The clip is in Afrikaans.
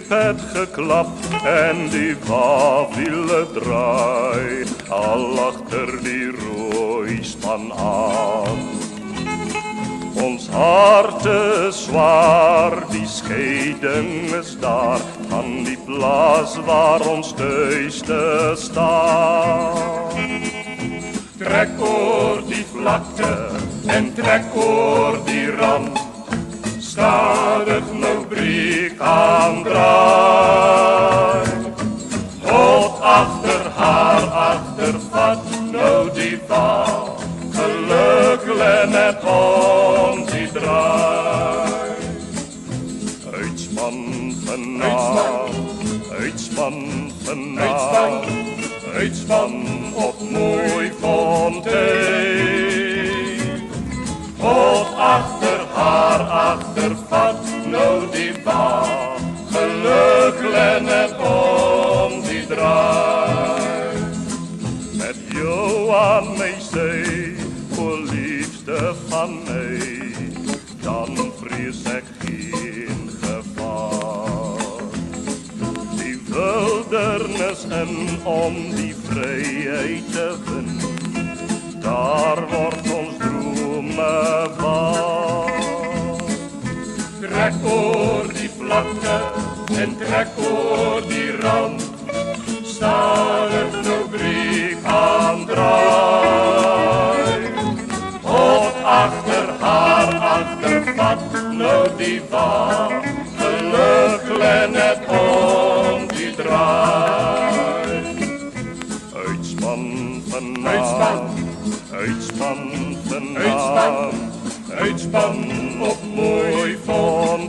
het geklap en die wafele draai, al achter die rooi span aan. Ons harte zwaar, die scheiding is daar, van die plaas waar ons thuiste staan. Trek oor die vlakte en trek oor die rand, stadig nou breek aan draai. God achter haar achtervat nou die baan, geluk lê net ons die draai. Uitspan vanaand, uitspan vanaand, uitspan op mooi fontein. God achter haar achtervat nou die baan, geluk lê net om die draai. Met jou aan my sy, o liefste van my, dan vrees ek geen gevaar. Die wildernis in om die vryheid te win, daar word ons drome waar. Trek oor die vlakte en trek oor die rand, stadig nou breek aan draai. God achter haar achtervat nou die baan, geluk lê net om die draai. Uitspan vanaand, uitspan vanaand, uitspan op mooi fontein.